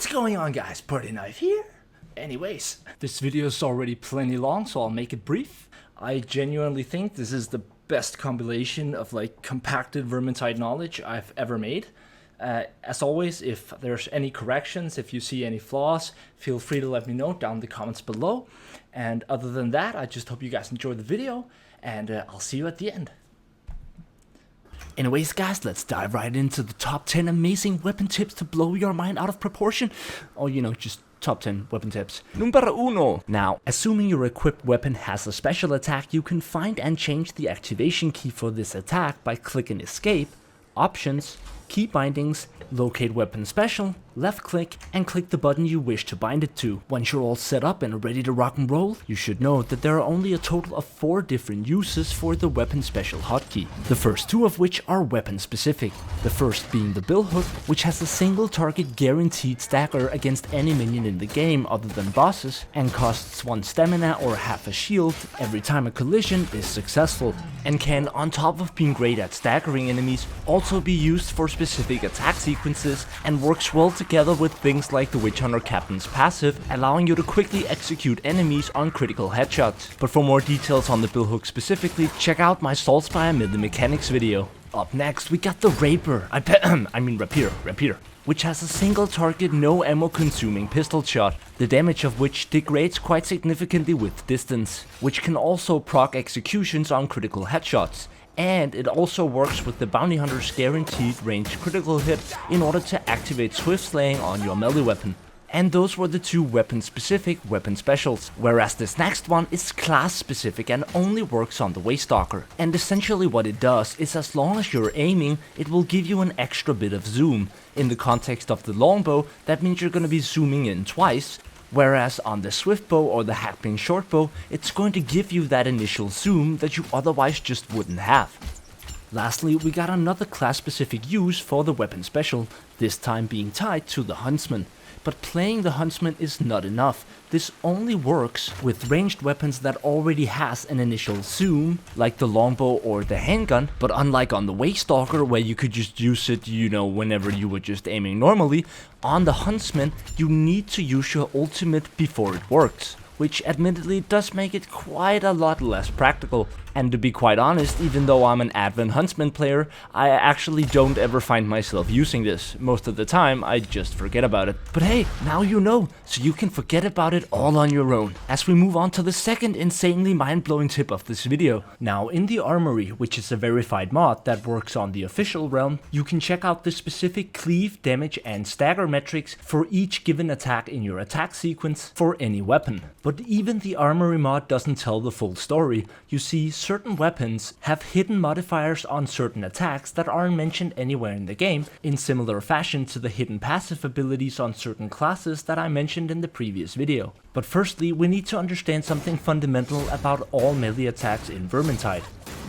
What's going on, guys? Party Knife here. Anyways, this video is already plenty long, so I'll make it brief. I genuinely think this is the best compilation of compacted Vermintide knowledge I've ever made. As always, if there's any corrections, if you see any flaws, feel free to let me know down in the comments below. And other than that, I just hope you guys enjoy the video, and I'll see you at the end. Anyways, guys, let's dive right into the top 10 amazing weapon tips to blow your mind out of proportion. Or, just top 10 weapon tips. Numero uno. Now, assuming your equipped weapon has a special attack, you can find and change the activation key for this attack by clicking Escape, Options, Key Bindings, locate weapon special, left click, and click the button you wish to bind it to. Once you're all set up and ready to rock and roll, you should know that there are only a total of 4 different uses for the weapon special hotkey. The first 2 of which are weapon specific. The first being the billhook, which has a single target guaranteed stagger against any minion in the game other than bosses, and costs 1 stamina or half a shield every time a collision is successful, and can, on top of being great at staggering enemies, also be used for specific attack sequences and works well together with things like the Witch Hunter Captain's passive, allowing you to quickly execute enemies on critical headshots. But for more details on the billhook specifically, check out my Saltspire Melee Mechanics video. Up next, we got the Rapier, Rapier, which has a single target, no ammo consuming pistol shot, the damage of which degrades quite significantly with distance, which can also proc executions on critical headshots. And it also works with the Bounty Hunter's guaranteed ranged critical hit in order to activate swift slaying on your melee weapon. And those were the 2 weapon specific weapon specials, whereas this next one is class specific and only works on the Waystalker. And essentially what it does is, as long as you're aiming, it will give you an extra bit of zoom. In the context of the longbow, that means you're gonna be zooming in twice, whereas on the swift bow or the hackping shortbow, it's going to give you that initial zoom that you otherwise just wouldn't have. Lastly, we got another class specific use for the weapon special, this time being tied to the Huntsman. But playing the Huntsman is not enough. This only works with ranged weapons that already has an initial zoom, like the longbow or the handgun, but unlike on the Waystalker, where you could just use it, whenever you were just aiming normally, on the Huntsman, you need to use your ultimate before it works, which admittedly does make it quite a lot less practical. And to be quite honest, even though I'm an Advent Huntsman player, I actually don't ever find myself using this. Most of the time, I just forget about it. But hey, now you know, so you can forget about it all on your own. As we move on to the second insanely mind-blowing tip of this video. Now, in the Armory, which is a verified mod that works on the official realm, you can check out the specific cleave, damage, and stagger metrics for each given attack in your attack sequence for any weapon. But even the Armory mod doesn't tell the full story. You see, certain weapons have hidden modifiers on certain attacks that aren't mentioned anywhere in the game, in similar fashion to the hidden passive abilities on certain classes that I mentioned in the previous video. But firstly, we need to understand something fundamental about all melee attacks in Vermintide.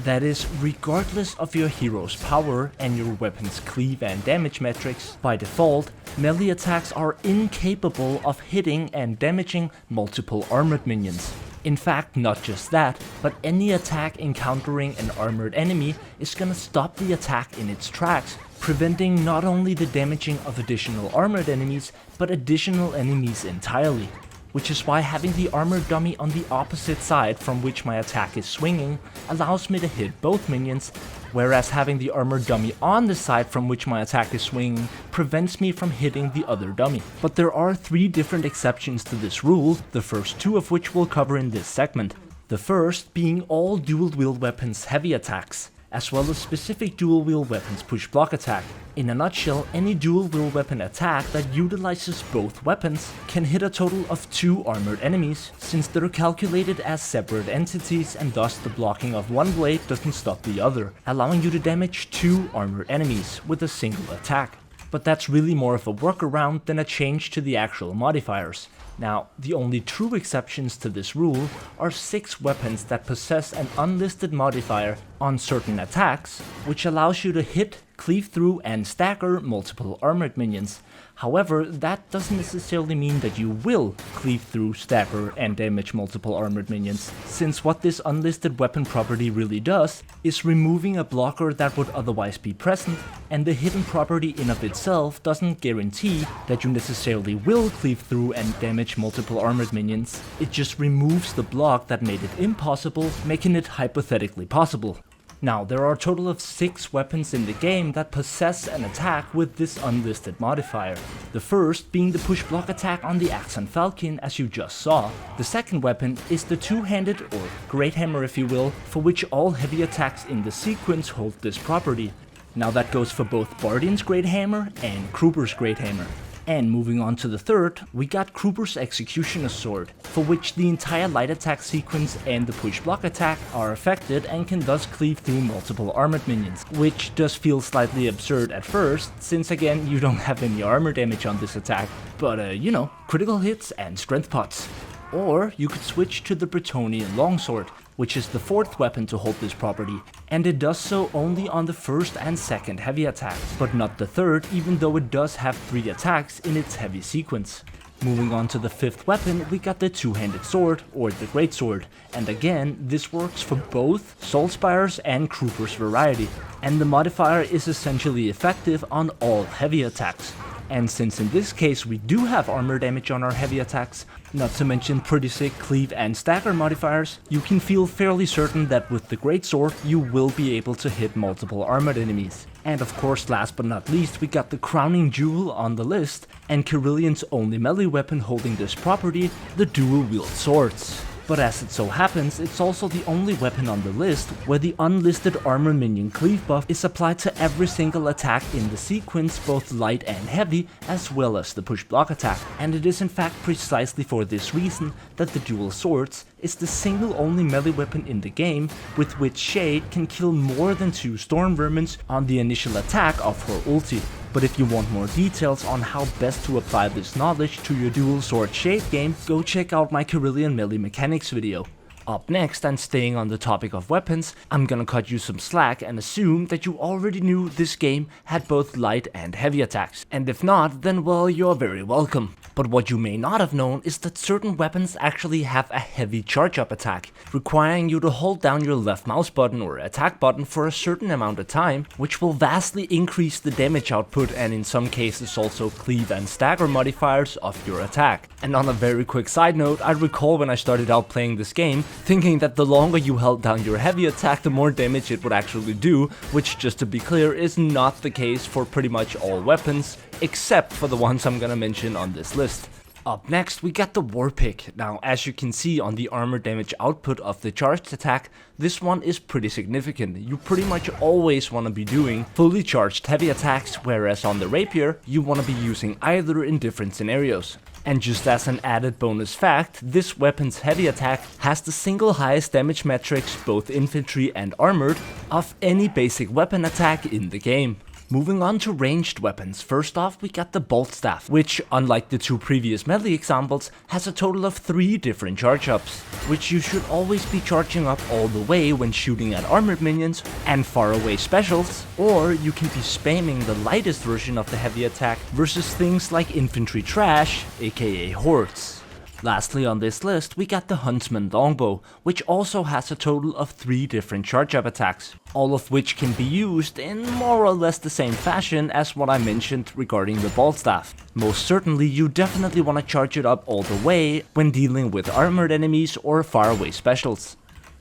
That is, regardless of your hero's power and your weapon's cleave and damage metrics, by default, melee attacks are incapable of hitting and damaging multiple armored minions. In fact, not just that, but any attack encountering an armored enemy is gonna stop the attack in its tracks, preventing not only the damaging of additional armored enemies, but additional enemies entirely. Which is why having the armored dummy on the opposite side from which my attack is swinging allows me to hit both minions, whereas having the armored dummy on the side from which my attack is swinging prevents me from hitting the other dummy. But there are 3 different exceptions to this rule, the first 2 of which we'll cover in this segment. The first being all dual-wield weapons heavy attacks, as well as specific dual-wield weapons push-block attack. In a nutshell, any dual-wield weapon attack that utilizes both weapons can hit a total of 2 armored enemies, since they're calculated as separate entities and thus the blocking of one blade doesn't stop the other, allowing you to damage 2 armored enemies with a single attack. But that's really more of a workaround than a change to the actual modifiers. Now, the only true exceptions to this rule are 6 weapons that possess an unlisted modifier on certain attacks, which allows you to hit, cleave through and stagger multiple armored minions. However, that doesn't necessarily mean that you will cleave through, stagger, and damage multiple armored minions, since what this unlisted weapon property really does is removing a blocker that would otherwise be present, and the hidden property in of itself doesn't guarantee that you necessarily will cleave through and damage multiple armored minions. It just removes the block that made it impossible, making it hypothetically possible. Now, there are a total of 6 weapons in the game that possess an attack with this unlisted modifier. The first being the push block attack on the Axon Falcon, as you just saw. The second weapon is the two-handed, or great hammer if you will, for which all heavy attacks in the sequence hold this property. Now that goes for both Bardian's great hammer and Kruber's great hammer. And moving on to the third, we got Kruber's Executioner Sword, for which the entire light attack sequence and the push block attack are affected and can thus cleave through multiple armored minions, which does feel slightly absurd at first, since again you don't have any armor damage on this attack, but you know, critical hits and strength pots. Or you could switch to the Bretonnian Longsword, which is the fourth weapon to hold this property, and it does so only on the first and second heavy attacks, but not the third, even though it does have 3 attacks in its heavy sequence. Moving on to the fifth weapon, we got the two-handed sword, or the great sword, and again, this works for both Soulspire's and Kruber's variety, and the modifier is essentially effective on all heavy attacks. And since in this case we do have armor damage on our heavy attacks, not to mention pretty sick cleave and stagger modifiers, you can feel fairly certain that with the greatsword you will be able to hit multiple armored enemies. And of course, last but not least, we got the crowning jewel on the list, and Keryllian's only melee weapon holding this property, the dual wield swords. But as it so happens, it's also the only weapon on the list where the unlisted armor minion cleave buff is applied to every single attack in the sequence, both light and heavy, as well as the push block attack. And it is in fact precisely for this reason that the dual swords is the single only melee weapon in the game with which Shade can kill more than 2 storm vermins on the initial attack of her ulti. But if you want more details on how best to apply this knowledge to your dual sword Shade game, go check out my Keryllian melee mechanics video. Up next, and staying on the topic of weapons, I'm gonna cut you some slack and assume that you already knew this game had both light and heavy attacks. And if not, then well, you're very welcome. But what you may not have known is that certain weapons actually have a heavy charge up attack, requiring you to hold down your left mouse button or attack button for a certain amount of time, which will vastly increase the damage output and in some cases also cleave and stagger modifiers of your attack. And on a very quick side note, I recall when I started out playing this game, thinking that the longer you held down your heavy attack, the more damage it would actually do, which, just to be clear, is not the case for pretty much all weapons, except for the ones I'm gonna mention on this list. Up next, we got the War Pick. Now, as you can see on the armor damage output of the charged attack, this one is pretty significant. You pretty much always want to be doing fully charged heavy attacks, whereas on the Rapier, you want to be using either in different scenarios. And just as an added bonus fact, this weapon's heavy attack has the single highest damage metrics, both infantry and armored, of any basic weapon attack in the game. Moving on to ranged weapons, first off we got the Bolt Staff, which, unlike the 2 previous melee examples, has a total of 3 different charge ups, which you should always be charging up all the way when shooting at armored minions and far away specials, or you can be spamming the lightest version of the heavy attack versus things like infantry trash, aka hordes. Lastly on this list, we got the Huntsman Longbow, which also has a total of 3 different charge-up attacks, all of which can be used in more or less the same fashion as what I mentioned regarding the Bolt Staff. Most certainly, you definitely want to charge it up all the way when dealing with armored enemies or faraway specials.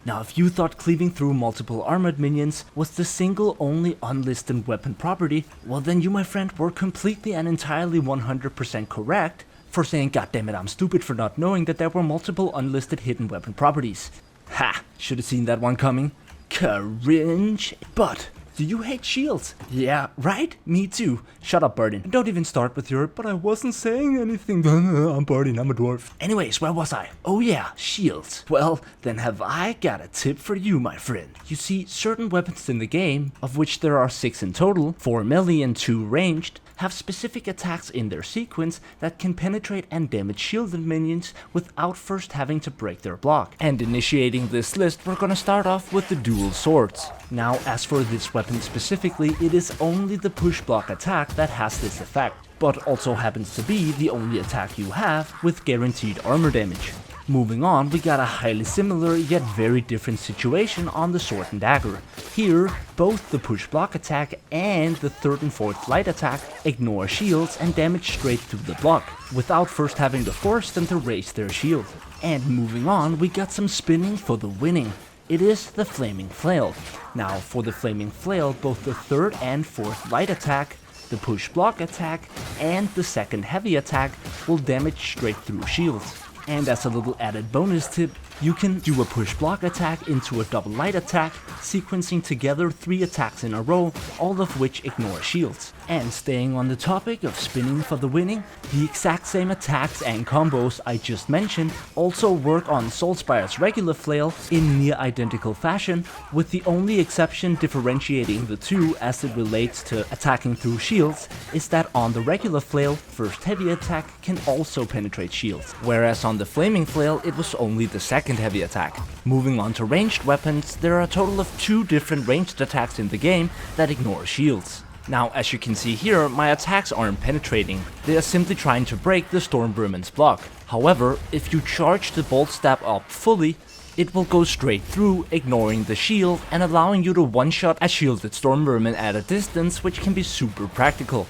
Now, if you thought cleaving through multiple armored minions was the single only unlisted weapon property, well then you, my friend, were completely and entirely 100% correct for saying, goddammit, I'm stupid for not knowing that there were multiple unlisted hidden weapon properties. Ha! Should have seen that one coming. Cringe. But do you hate shields? Yeah, right? Me too. Shut up, Bardian. Don't even start with your, but I wasn't saying anything. I'm Bardian, I'm a dwarf. Anyways, where was I? Oh yeah, shields. Well, then have I got a tip for you, my friend. You see, certain weapons in the game, of which there are 6 in total, 4 melee and 2 ranged, have specific attacks in their sequence that can penetrate and damage shielded minions without first having to break their block. And initiating this list, we're gonna start off with the dual swords. Now, as for this weapon weapon specifically, it is only the push block attack that has this effect, but also happens to be the only attack you have with guaranteed armor damage. Moving on, we got a highly similar yet very different situation on the sword and dagger. Here, both the push block attack and the 3rd and 4th light attack ignore shields and damage straight through the block, without first having to force them to raise their shield. And moving on, we got some spinning for the winning. It is the Flaming Flail. Now, for the Flaming Flail, both the 3rd and 4th light attack, the push block attack, and the 2nd heavy attack will damage straight through shields. And as a little added bonus tip, you can do a push block attack into a double light attack, sequencing together 3 attacks in a row, all of which ignore shields. And staying on the topic of spinning for the winning, the exact same attacks and combos I just mentioned also work on Soulspire's regular flail in near identical fashion, with the only exception differentiating the two as it relates to attacking through shields is that on the regular flail, first heavy attack can also penetrate shields, whereas on the Flaming Flail it was only the second heavy attack. Moving on to ranged weapons, there are a total of 2 different ranged attacks in the game that ignore shields. Now, as you can see here, my attacks aren't penetrating, they are simply trying to break the Storm Vermin's block. However, if you charge the bolt stab up fully, it will go straight through, ignoring the shield and allowing you to one-shot a shielded Storm Vermin at a distance, which can be super practical.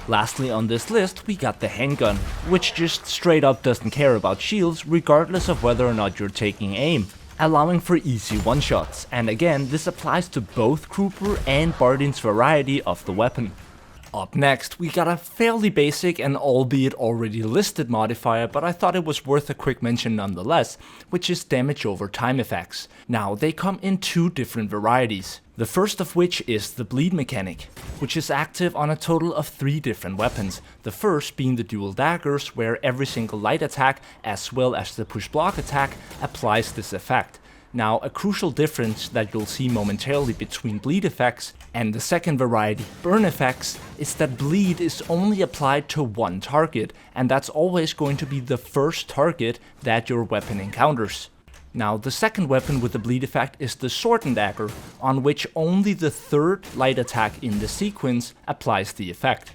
Lastly on this list, we got the handgun, which just straight up doesn't care about shields regardless of whether or not you're taking aim, allowing for easy one-shots, and again this applies to both Kruper and Bardin's variety of the weapon. Up next, we got a fairly basic and albeit already listed modifier, but I thought it was worth a quick mention nonetheless, which is damage over time effects. Now, they come in 2 different varieties. The first of which is the bleed mechanic, which is active on a total of 3 different weapons. The first being the dual daggers, where every single light attack as well as the push block attack applies this effect. Now, a crucial difference that you'll see momentarily between bleed effects and the second variety, burn effects, is that bleed is only applied to one target, and that's always going to be the first target that your weapon encounters. Now, the second weapon with the bleed effect is the sword and dagger, on which only the 3rd light attack in the sequence applies the effect.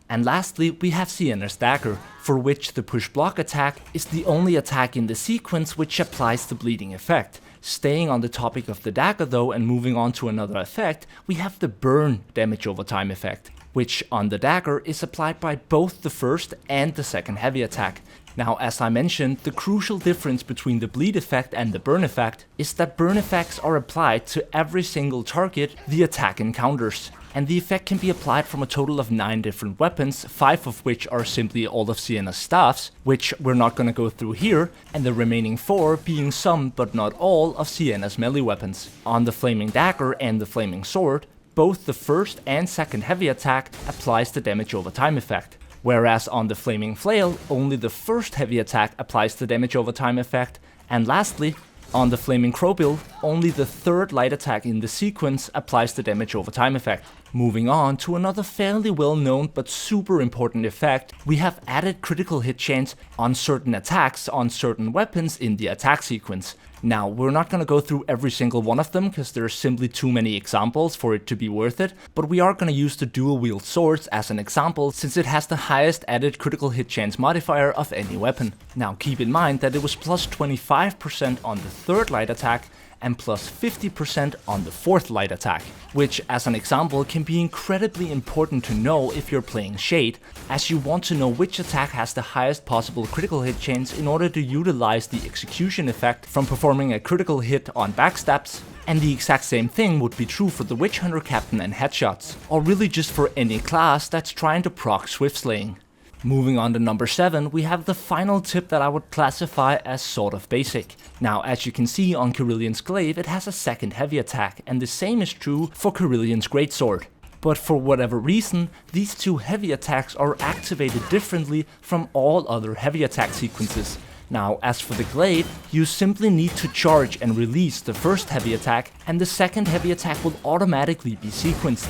And lastly, we have Sienna's dagger, for which the push block attack is the only attack in the sequence which applies the bleeding effect. Staying on the topic of the dagger though and moving on to another effect, we have the burn damage over time effect, which on the dagger is applied by both the first and the second heavy attack. Now, as I mentioned, the crucial difference between the bleed effect and the burn effect is that burn effects are applied to every single target the attack encounters, and the effect can be applied from a total of 9 different weapons, 5 of which are simply all of Sienna's staffs, which we're not going to go through here, and the remaining 4 being some but not all of Sienna's melee weapons. On the flaming dagger and the flaming sword, both the first and second heavy attack applies the damage over time effect. Whereas on the Flaming Flail, only the first heavy attack applies the damage over time effect, and lastly, on the Flaming Crowbill, only the 3rd light attack in the sequence applies the damage over time effect. Moving on to another fairly well known but super important effect, we have added critical hit chance on certain attacks on certain weapons in the attack sequence. Now, we're not going to go through every single one of them because there are simply too many examples for it to be worth it, but we are going to use the dual wield swords as an example since it has the highest added critical hit chance modifier of any weapon. Now, keep in mind that it was plus 25% on the 3rd light attack and plus 50% on the 4th light attack, which as an example can be incredibly important to know if you're playing Shade, as you want to know which attack has the highest possible critical hit chance in order to utilize the execution effect from performing a critical hit on backstabs, and the exact same thing would be true for the Witch Hunter Captain and headshots, or really just for any class that's trying to proc swift slaying. Moving on to number 7, we have the final tip that I would classify as sort of basic. Now, as you can see on Kerillian's Glaive, it has a second heavy attack, and the same is true for Kerillian's Greatsword. But for whatever reason, these 2 heavy attacks are activated differently from all other heavy attack sequences. Now, as for the Glaive, you simply need to charge and release the first heavy attack, and the second heavy attack will automatically be sequenced.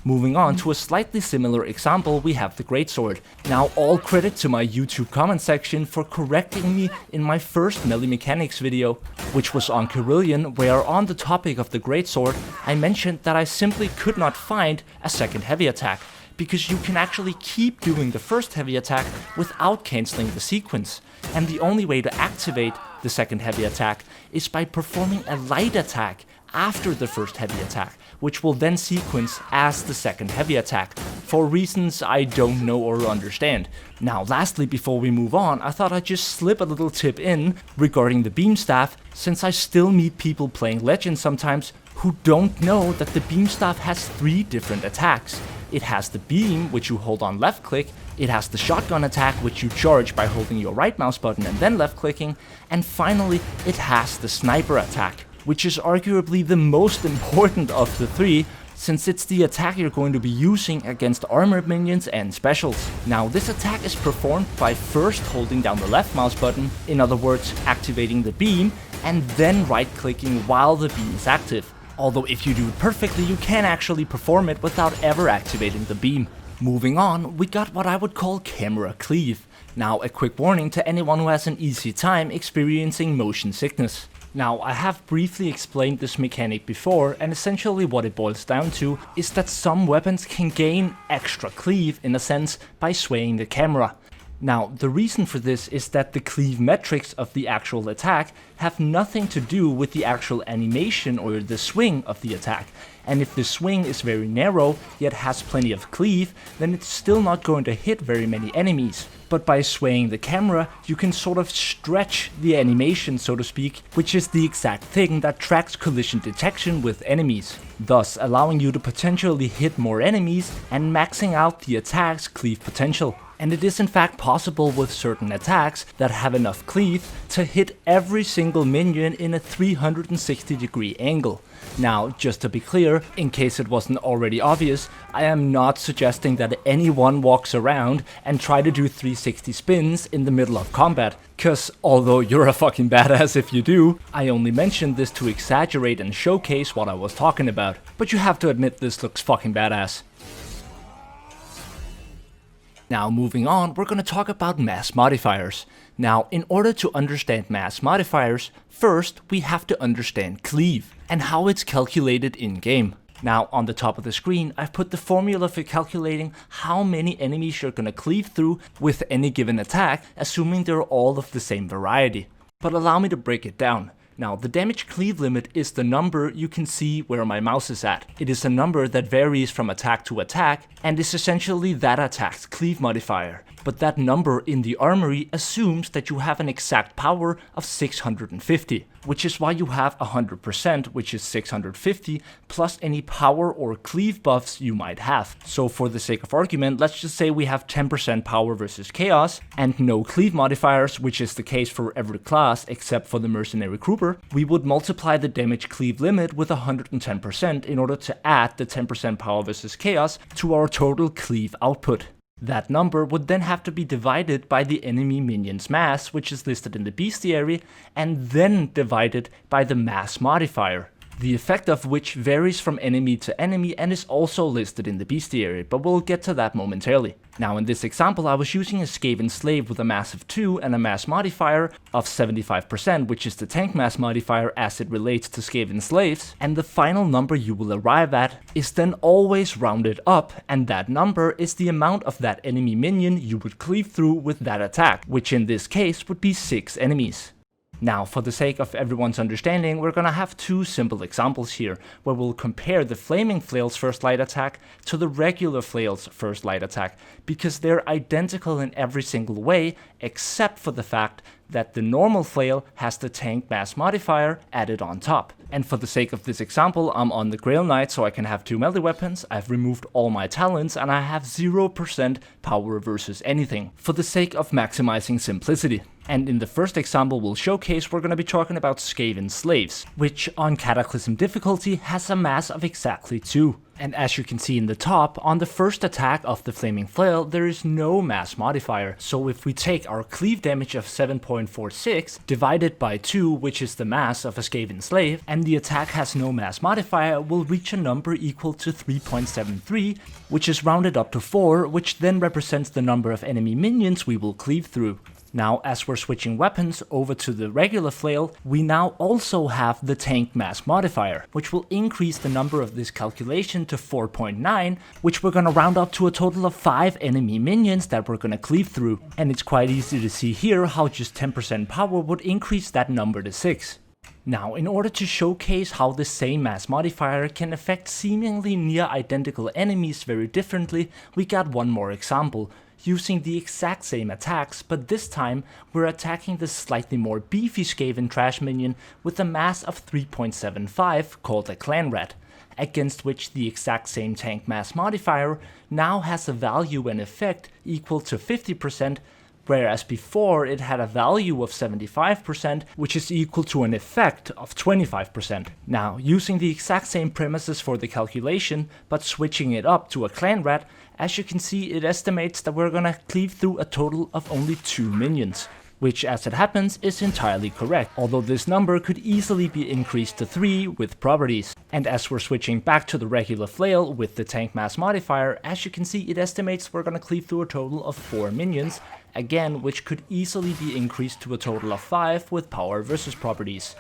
Moving on to a slightly similar example, we have the Greatsword. Now, all credit to my YouTube comment section for correcting me in my first melee mechanics video, which was on Carillion, where on the topic of the Greatsword, I mentioned that I simply could not find a second heavy attack, because you can actually keep doing the first heavy attack without cancelling the sequence, and the only way to activate the second heavy attack is by performing a light attack after the first heavy attack, which will then sequence as the second heavy attack, for reasons I don't know or understand. Now lastly, before we move on, I thought I'd just slip a little tip in regarding the beam staff, since I still meet people playing Legends sometimes who don't know that the beam staff has 3 different attacks. It has the beam, which you hold on left click, it has the shotgun attack, which you charge by holding your right mouse button and then left clicking, and finally it has the sniper attack, which is arguably the most important of the 3, since it's the attack you're going to be using against armored minions and specials. Now this attack is performed by first holding down the left mouse button, in other words activating the beam, and then right clicking while the beam is active. Although if you do it perfectly, you can actually perform it without ever activating the beam. Moving on, we got what I would call camera cleave. Now a quick warning to anyone who has an easy time experiencing motion sickness. Now I have briefly explained this mechanic before, and essentially what it boils down to is that some weapons can gain extra cleave in a sense by swaying the camera. Now, the reason for this is that the cleave metrics of the actual attack have nothing to do with the actual animation or the swing of the attack. And if the swing is very narrow, yet has plenty of cleave, then it's still not going to hit very many enemies. But by swaying the camera, you can sort of stretch the animation, so to speak, which is the exact thing that tracks collision detection with enemies, thus allowing you to potentially hit more enemies and maxing out the attack's cleave potential. And it is in fact possible with certain attacks that have enough cleave to hit every single minion in a 360-degree angle. Now, just to be clear, in case it wasn't already obvious, I am not suggesting that anyone walks around and try to do 360 spins in the middle of combat, cause although you're a fucking badass if you do, I only mentioned this to exaggerate and showcase what I was talking about. But you have to admit this looks fucking badass. Now moving on, we're going to talk about mass modifiers. Now, in order to understand mass modifiers, first we have to understand cleave and how it's calculated in-game. Now, on the top of the screen, I've put the formula for calculating how many enemies you're going to cleave through with any given attack, assuming they're all of the same variety. But allow me to break it down. Now, the damage cleave limit is the number you can see where my mouse is at. It is a number that varies from attack to attack and is essentially that attack's cleave modifier. But that number in the armory assumes that you have an exact power of 650, which is why you have 100%, which is 650, plus any power or cleave buffs you might have. So for the sake of argument, let's just say we have 10% power versus chaos, and no cleave modifiers, which is the case for every class except for the mercenary Kruber. We would multiply the damage cleave limit with 110% in order to add the 10% power versus chaos to our total cleave output. That number would then have to be divided by the enemy minion's mass, which is listed in the bestiary, and then divided by the mass modifier, the effect of which varies from enemy to enemy and is also listed in the bestiary, but we'll get to that momentarily. Now in this example I was using a Skaven slave with a mass of 2 and a mass modifier of 75%, which is the tank mass modifier as it relates to Skaven slaves, and the final number you will arrive at is then always rounded up, and that number is the amount of that enemy minion you would cleave through with that attack, which in this case would be 6 enemies. Now, for the sake of everyone's understanding, we're gonna have 2 simple examples here, where we'll compare the Flaming Flail's first light attack to the regular Flail's first light attack, because they're identical in every single way, except for the fact that the normal Flail has the tank mass modifier added on top. And for the sake of this example, I'm on the Grail Knight, so I can have 2 melee weapons, I've removed all my talents, and I have 0% power versus anything, for the sake of maximizing simplicity. And in the first example we'll showcase, we're going to be talking about Skaven slaves, which on Cataclysm difficulty has a mass of exactly 2. And as you can see in the top, on the first attack of the Flaming Flail, there is no mass modifier. So if we take our cleave damage of 7.46 divided by 2, which is the mass of a Skaven slave, and the attack has no mass modifier, we'll reach a number equal to 3.73, which is rounded up to 4, which then represents the number of enemy minions we will cleave through. Now, as we're switching weapons over to the regular flail, we now also have the tank mass modifier, which will increase the number of this calculation to 4.9, which we're gonna round up to a total of 5 enemy minions that we're gonna cleave through. And it's quite easy to see here how just 10% power would increase that number to 6. Now, in order to showcase how the same mass modifier can affect seemingly near identical enemies very differently, we got one more example. Using the exact same attacks, but this time we're attacking the slightly more beefy Skaven trash minion with a mass of 3.75 called a clan rat, against which the exact same tank mass modifier now has a value and effect equal to 50%, whereas before it had a value of 75%, which is equal to an effect of 25%. Now, using the exact same premises for the calculation, but switching it up to a clan rat, as you can see, it estimates that we're gonna cleave through a total of only 2 minions, which as it happens is entirely correct, although this number could easily be increased to 3 with properties. And as we're switching back to the regular flail with the tank mass modifier, as you can see, it estimates we're gonna cleave through a total of 4 minions, again, which could easily be increased to a total of 5 with power versus properties.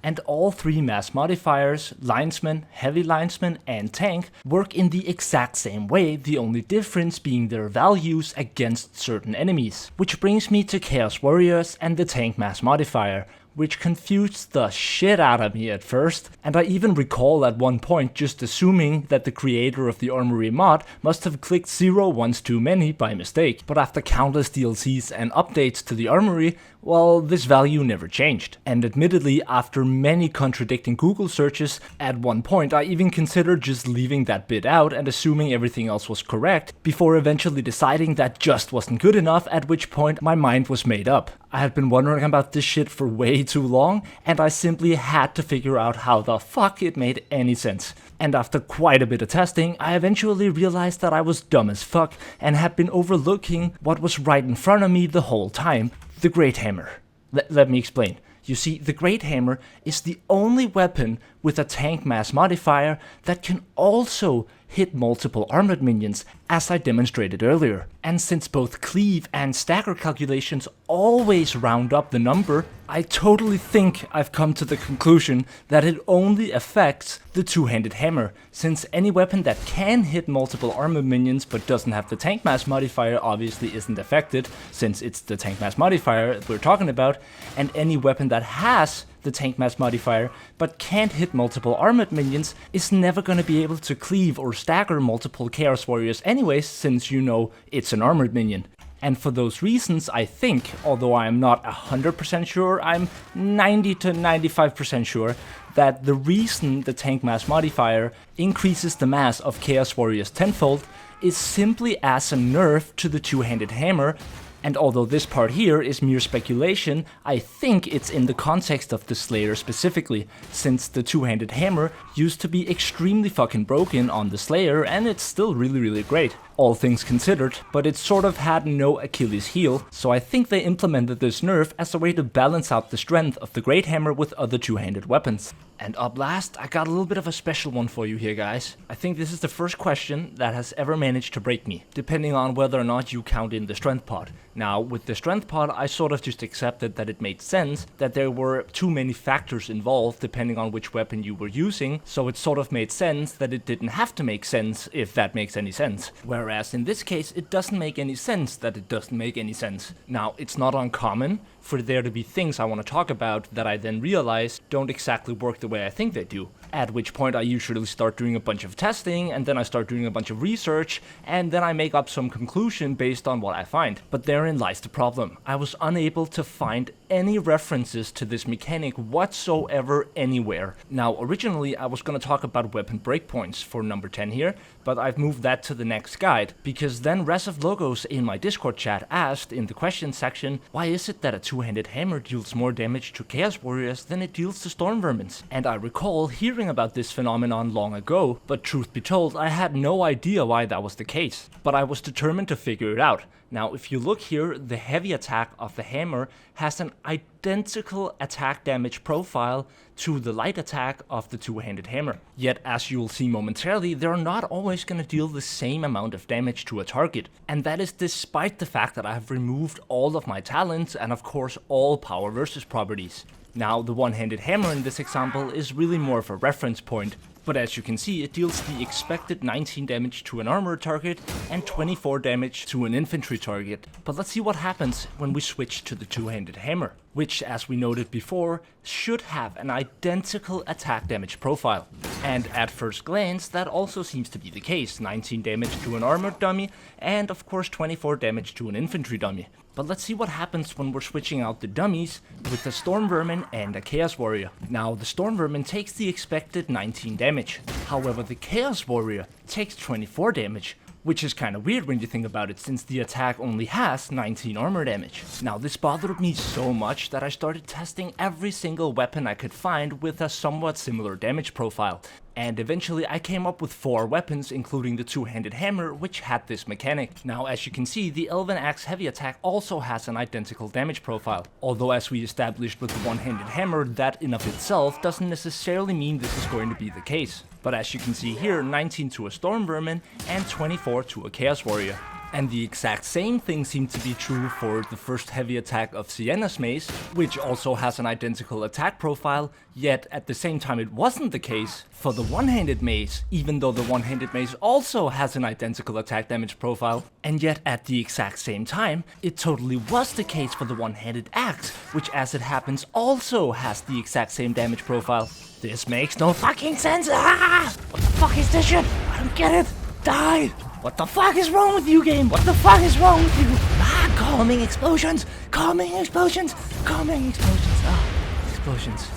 And all 3 mass modifiers, linesman, heavy linesman, and tank, work in the exact same way, the only difference being their values against certain enemies. Which brings me to Chaos Warriors and the tank mass modifier, which confused the shit out of me at first, and I even recall at one point just assuming that the creator of the Armory mod must have clicked 0 once too many by mistake, but after countless DLCs and updates to the Armory, well, this value never changed. And admittedly, after many contradicting Google searches, at one point I even considered just leaving that bit out and assuming everything else was correct, before eventually deciding that just wasn't good enough, at which point my mind was made up. I had been wondering about this shit for way too long, and I simply had to figure out how the fuck it made any sense. And after quite a bit of testing, I eventually realized that I was dumb as fuck and had been overlooking what was right in front of me the whole time: the Great Hammer. Let me explain. You see, the Great Hammer is the only weapon with a tank mass modifier that can also hit multiple armored minions, as I demonstrated earlier. And since both cleave and stagger calculations always round up the number, I totally think I've come to the conclusion that it only affects the two-handed hammer, since any weapon that can hit multiple armored minions but doesn't have the tank mass modifier obviously isn't affected, since it's the tank mass modifier we're talking about, and any weapon that has the tank mass modifier but can't hit multiple armored minions is never gonna be able to cleave or stagger multiple Chaos Warriors anyways, since you know it's an armored minion. And for those reasons, I think, although I am not 100% sure, I'm 90 to 95% sure that the reason the tank mass modifier increases the mass of Chaos Warriors tenfold is simply as a nerf to the two-handed hammer. And although this part here is mere speculation, I think it's in the context of the Slayer specifically, since the two-handed hammer used to be extremely fucking broken on the Slayer, and it's still really great, all things considered, but it sort of had no Achilles heel, so I think they implemented this nerf as a way to balance out the strength of the Great Hammer with other two-handed weapons. And up last, I got a little bit of a special one for you here, guys. I think this is the first question that has ever managed to break me, depending on whether or not you count in the strength pod. Now, with the strength pod, I sort of just accepted that it made sense, that there were too many factors involved depending on which weapon you were using, so it sort of made sense that it didn't have to make sense, if that makes any sense. Whereas in this case, it doesn't make any sense that it doesn't make any sense. Now, it's not uncommon for there to be things I want to talk about that I then realize don't exactly work the way I think they do. At which point I usually start doing a bunch of testing, and then I start doing a bunch of research, and then I make up some conclusion based on what I find. But therein lies the problem. I was unable to find any references to this mechanic whatsoever anywhere. Now, originally I was going to talk about weapon breakpoints for number 10 here, but I've moved that to the next guide, because then Reserve Logos in my Discord chat asked in the question section, why is it that a two-handed hammer deals more damage to Chaos Warriors than it deals to Storm Vermins? And I recall hearing wondering about this phenomenon long ago, but truth be told, I had no idea why that was the case. But I was determined to figure it out. Now, if you look here, the heavy attack of the hammer has an identical attack damage profile to the light attack of the two-handed hammer. Yet, as you'll see momentarily, they're not always going to deal the same amount of damage to a target. And that is despite the fact that I have removed all of my talents and of course all power versus properties. Now, the one-handed hammer in this example is really more of a reference point, but as you can see, it deals the expected 19 damage to an armored target and 24 damage to an infantry target. But let's see what happens when we switch to the two-handed hammer, which, as we noted before, should have an identical attack damage profile. And at first glance, that also seems to be the case: 19 damage to an armored dummy and of course 24 damage to an infantry dummy. But let's see what happens when we're switching out the dummies with the Storm Vermin and a Chaos Warrior. Now, the Storm Vermin takes the expected 19 damage. However, the Chaos Warrior takes 24 damage, which is kind of weird when you think about it, since the attack only has 19 armor damage. Now, this bothered me so much that I started testing every single weapon I could find with a somewhat similar damage profile. And eventually I came up with 4 weapons, including the two-handed hammer, which had this mechanic. Now, as you can see, the Elven Axe heavy attack also has an identical damage profile. Although, as we established with the one-handed hammer, that in of itself doesn't necessarily mean this is going to be the case. But as you can see here, 19 to a Storm Vermin and 24 to a Chaos Warrior. And the exact same thing seemed to be true for the first heavy attack of Sienna's mace, which also has an identical attack profile, yet at the same time it wasn't the case for the one-handed mace, even though the one-handed mace also has an identical attack damage profile. And yet at the exact same time, it totally was the case for the one-handed axe, which as it happens also has the exact same damage profile. This makes no fucking sense! Ah! What the fuck is this shit? I don't get it! Die! What the fuck is wrong with you, game? What the fuck is wrong with you? Ah, calming explosions! Calming explosions! Calming explosions! Ah, explosions.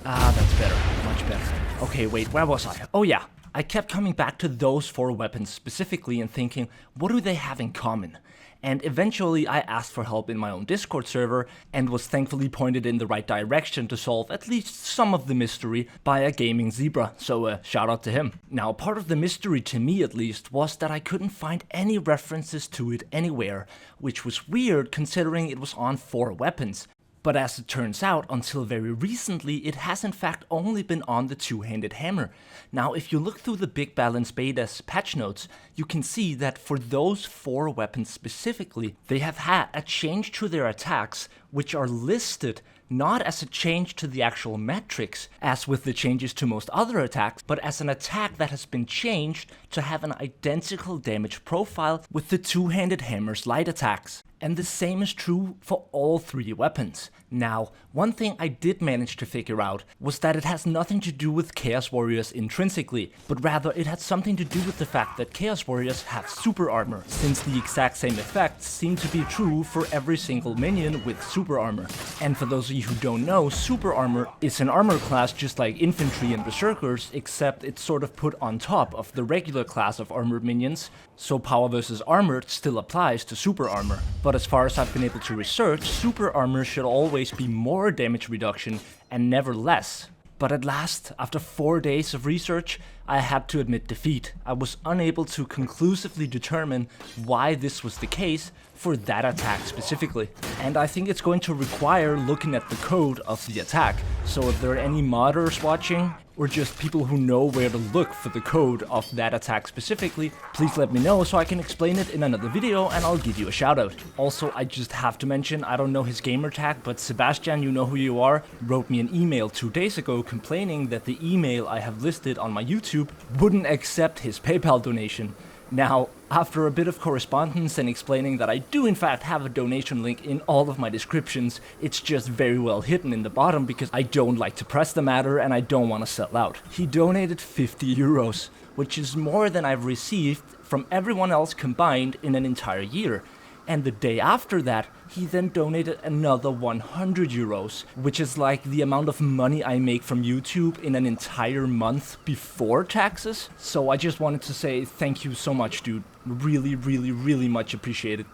That's better. Much better. Okay, wait, where was I? Oh yeah, I kept coming back to those 4 weapons specifically and thinking, what do they have in common? And eventually I asked for help in my own Discord server and was thankfully pointed in the right direction to solve at least some of the mystery by a gaming zebra, so shout out to him. Now, part of the mystery, to me at least, was that I couldn't find any references to it anywhere, which was weird considering it was on 4 weapons. But as it turns out, until very recently, it has in fact only been on the two-handed hammer. Now, if you look through the Big Balance Beta's patch notes, you can see that for those 4 weapons specifically, they have had a change to their attacks, which are listed not as a change to the actual metrics, as with the changes to most other attacks, but as an attack that has been changed to have an identical damage profile with the two-handed hammer's light attacks. And the same is true for all 3 weapons. Now, one thing I did manage to figure out was that it has nothing to do with Chaos Warriors intrinsically, but rather it had something to do with the fact that Chaos Warriors have super armor, since the exact same effects seem to be true for every single minion with super armor. And for those of you who don't know, super armor is an armor class just like infantry and berserkers, except it's sort of put on top of the regular class of armored minions, so power versus armored still applies to super armor. But as far as I've been able to research, super armor should always be more damage reduction and never less. But at last, after 4 days of research, I had to admit defeat. I was unable to conclusively determine why this was the case for that attack specifically. And I think it's going to require looking at the code of the attack. So if there are any modders watching, or just people who know where to look for the code of that attack specifically, please let me know so I can explain it in another video and I'll give you a shout out. Also, I just have to mention, I don't know his gamer tag, but Sebastian, you know who you are, wrote me an email 2 days ago complaining that the email I have listed on my YouTube wouldn't accept his PayPal donation. Now, after a bit of correspondence and explaining that I do in fact have a donation link in all of my descriptions, it's just very well hidden in the bottom because I don't like to press the matter and I don't want to sell out. He donated 50 euros, which is more than I've received from everyone else combined in an entire year. And the day after that, he then donated another 100 euros, which is like the amount of money I make from YouTube in an entire month before taxes. So I just wanted to say thank you so much, dude. Really, really, really much appreciated.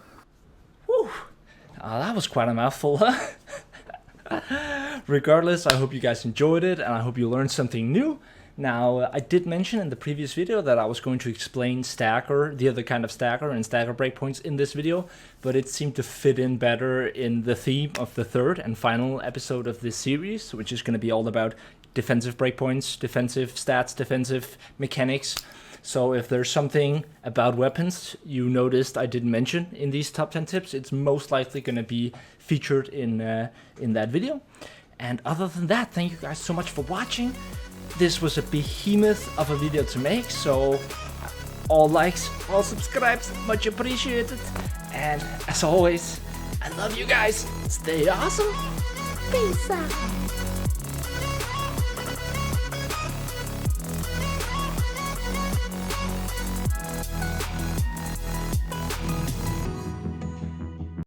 Whew. That was quite a mouthful, huh? Regardless, I hope you guys enjoyed it, and I hope you learned something new. Now, I did mention in the previous video that I was going to explain stagger, the other kind of stagger and stagger breakpoints in this video, but it seemed to fit in better in the theme of the third and final episode of this series, which is going to be all about defensive breakpoints, defensive stats, defensive mechanics. So if there's something about weapons you noticed I didn't mention in these top 10 tips, it's most likely going to be featured in that video. And other than that, thank you guys so much for watching. This was a behemoth of a video to make, so all likes, all subscribes, much appreciated. And as always, I love you guys. Stay awesome. Peace out.